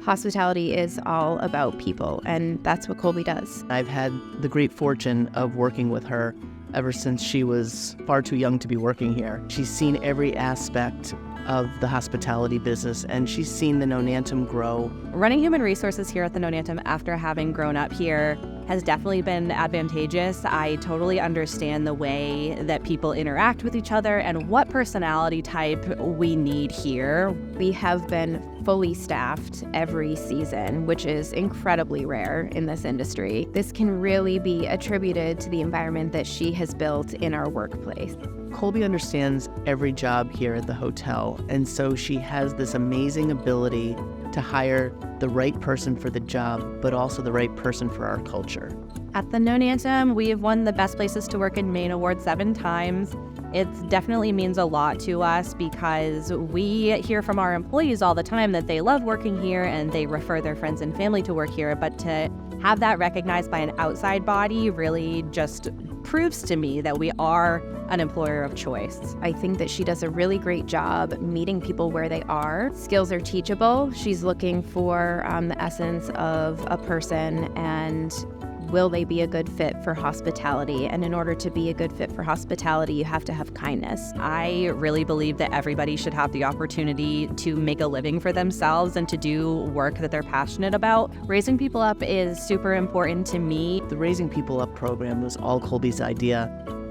Hospitality is all about people, and that's what Colby does. I've had the great fortune of working with her ever since she was far too young to be working here. She's seen every aspect of the hospitality business, and she's seen the Nonantum grow. Running human resources here at the Nonantum after having grown up here has definitely been advantageous. I totally understand the way that people interact with each other and what personality type we need here. We have been fully staffed every season, which is incredibly rare in this industry. This can really be attributed to the environment that she has built in our workplace. Colby understands every job here at the hotel, and so she has this amazing ability to hire the right person for the job, but also the right person for our culture. At the Nonantum, we have won the Best Places to Work in Maine award 7 times. It definitely means a lot to us because we hear from our employees all the time that they love working here and they refer their friends and family to work here, but to have that recognized by an outside body really just proves to me that we are an employer of choice. I think that she does a really great job meeting people where they are. Skills are teachable. She's looking for the essence of a person and will they be a good fit for hospitality? And in order to be a good fit for hospitality, you have to have kindness. I really believe that everybody should have the opportunity to make a living for themselves and to do work that they're passionate about. Raising people up is super important to me. The Raising People Up program was all Colby's idea,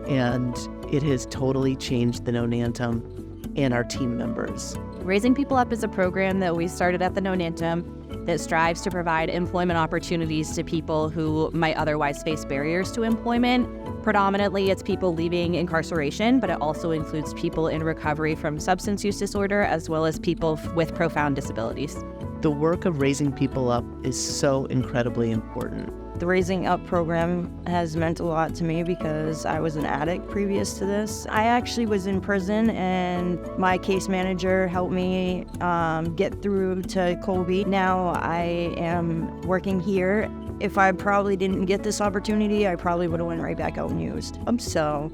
and it has totally changed the Nonantum and our team members. Raising People Up is a program that we started at the Nonantum that strives to provide employment opportunities to people who might otherwise face barriers to employment. Predominantly, it's people leaving incarceration, but it also includes people in recovery from substance use disorder, as well as people with profound disabilities. The work of Raising People Up is so incredibly important. The Raising Up program has meant a lot to me because I was an addict previous to this. I actually was in prison and my case manager helped me get through to Colby. Now I am working here. If I probably didn't get this opportunity, I probably would have went right back out and used. So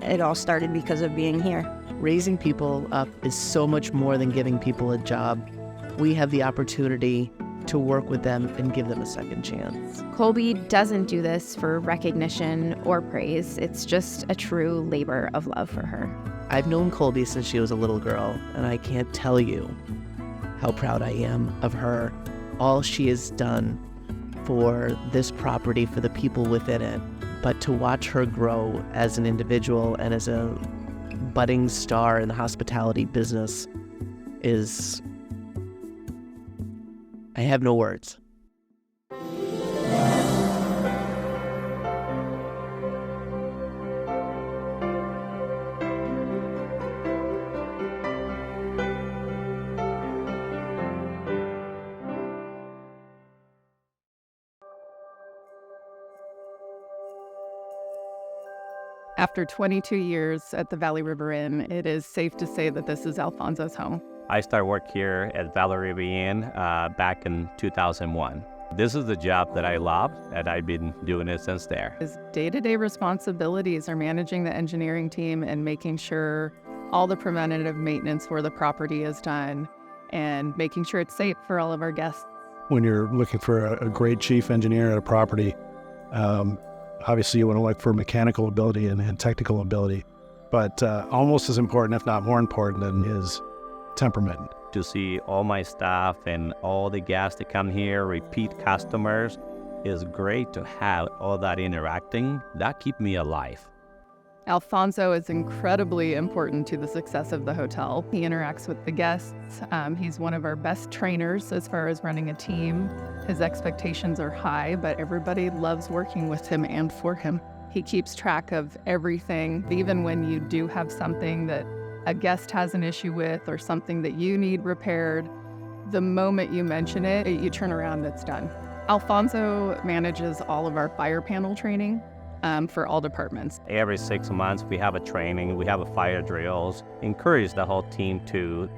it all started because of being here. Raising People Up is so much more than giving people a job. We have the opportunity to work with them and give them a second chance. Colby doesn't do this for recognition or praise. It's just a true labor of love for her. I've known Colby since she was a little girl, and I can't tell you how proud I am of her. All she has done for this property, for the people within it, but to watch her grow as an individual and as a budding star in the hospitality business is... I have no words. After 22 years at the Valley River Inn, it is safe to say that this is Alfonso's home. I started work here at Valley River Inn back in 2001. This is the job that I love, and I've been doing it since there. His day-to-day responsibilities are managing the engineering team and making sure all the preventative maintenance for the property is done and making sure it's safe for all of our guests. When you're looking for a great chief engineer at a property, obviously you want to look for mechanical ability and technical ability, but almost as important, if not more important, than his temperament. To see all my staff and all the guests that come here, repeat customers, is great to have all that interacting. That keeps me alive. Alfonso is incredibly important to the success of the hotel. He interacts with the guests. He's one of our best trainers as far as running a team. His expectations are high, but everybody loves working with him and for him. He keeps track of everything, even when you do have something that a guest has an issue with or something that you need repaired. The moment you mention it, you turn around, it's done. Alfonso manages all of our fire panel training for all departments. Every 6 months we have a training, we have a fire drills, encourage the whole team to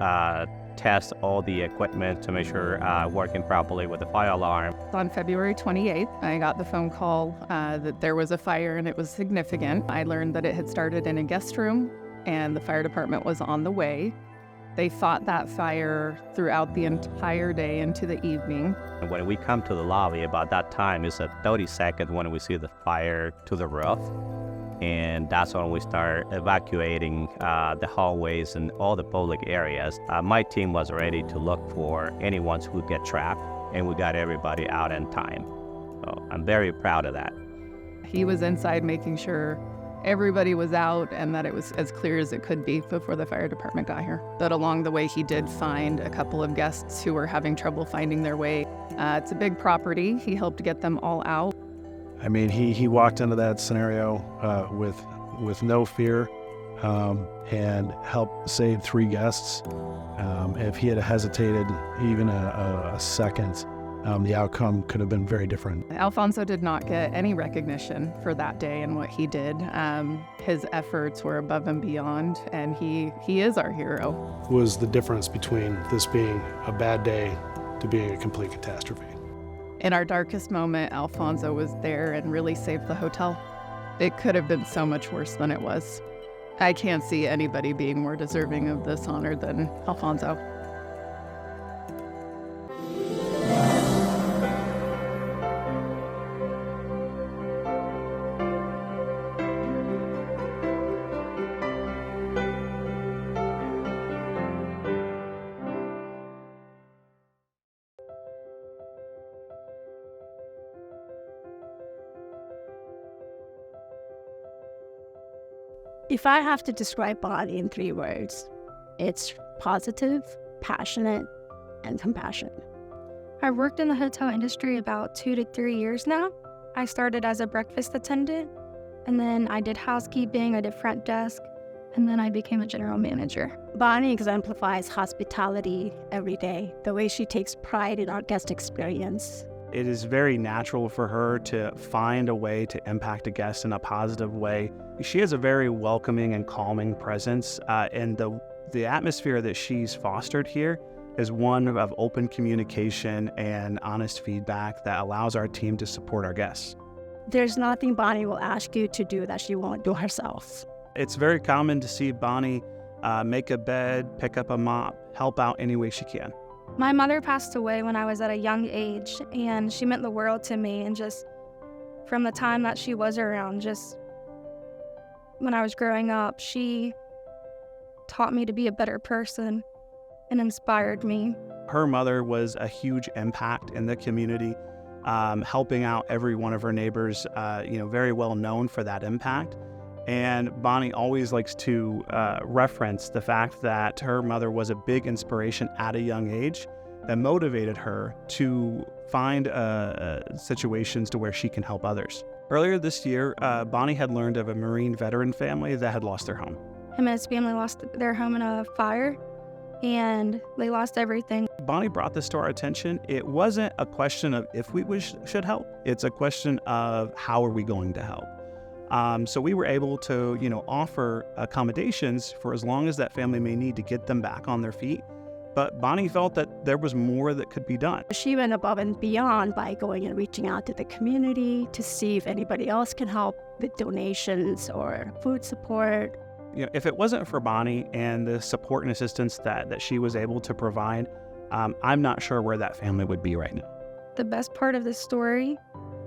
test all the equipment to make sure working properly with the fire alarm. On February 28th, I got the phone call that there was a fire and it was significant. I learned that it had started in a guest room and the fire department was on the way. They fought that fire throughout the entire day into the evening. And when we come to the lobby, about that time, it's a 30 seconds when we see the fire to the roof. And that's when we start evacuating the hallways and all the public areas. My team was ready to look for anyone who get trapped, and we got everybody out in time. So I'm very proud of that. He was inside making sure everybody was out and that it was as clear as it could be before the fire department got here. But along the way, he did find a couple of guests who were having trouble finding their way. It's a big property. He helped get them all out. I mean, he walked into that scenario with no fear and helped save 3 guests. If he had hesitated even a second, the outcome could have been very different. Alfonso did not get any recognition for that day and what he did. His efforts were above and beyond, and he is our hero. Was the difference between this being a bad day to being a complete catastrophe. In our darkest moment, Alfonso was there and really saved the hotel. It could have been so much worse than it was. I can't see anybody being more deserving of this honor than Alfonso. If I have to describe Bonnie in 3 words, it's positive, passionate, and compassionate. I've worked in the hotel industry about 2 to 3 years now. I started as a breakfast attendant, and then I did housekeeping, I did front desk, and then I became a general manager. Bonnie exemplifies hospitality every day, the way she takes pride in our guest experience. It is very natural for her to find a way to impact a guest in a positive way. She has a very welcoming and calming presence, and the atmosphere that she's fostered here is one of open communication and honest feedback that allows our team to support our guests. There's nothing Bonnie will ask you to do that she won't do herself. It's very common to see Bonnie make a bed, pick up a mop, help out any way she can. My mother passed away when I was at a young age, and she meant the world to me. And just from the time that she was around, just when I was growing up, she taught me to be a better person and inspired me. Her mother was a huge impact in the community, helping out every one of her neighbors, very well known for that impact. And Bonnie always likes to reference the fact that her mother was a big inspiration at a young age that motivated her to find situations to where she can help others. Earlier this year, Bonnie had learned of a Marine veteran family that had lost their home. Him and his family lost their home in a fire, and they lost everything. Bonnie brought this to our attention. It wasn't a question of if we should help. It's a question of how are we going to help. So we were able to, offer accommodations for as long as that family may need to get them back on their feet. But Bonnie felt that there was more that could be done. She went above and beyond by going and reaching out to the community to see if anybody else can help with donations or food support. If it wasn't for Bonnie and the support and assistance that she was able to provide, I'm not sure where that family would be right now. The best part of this story,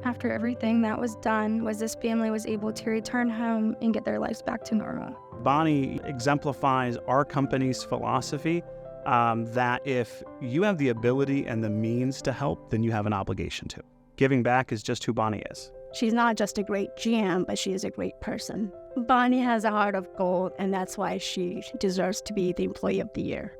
after everything that was done, was this family was able to return home and get their lives back to normal. Bonnie exemplifies our company's philosophy that if you have the ability and the means to help, then you have an obligation to. Giving back is just who Bonnie is. She's not just a great GM, but she is a great person. Bonnie has a heart of gold, and that's why she deserves to be the Employee of the Year.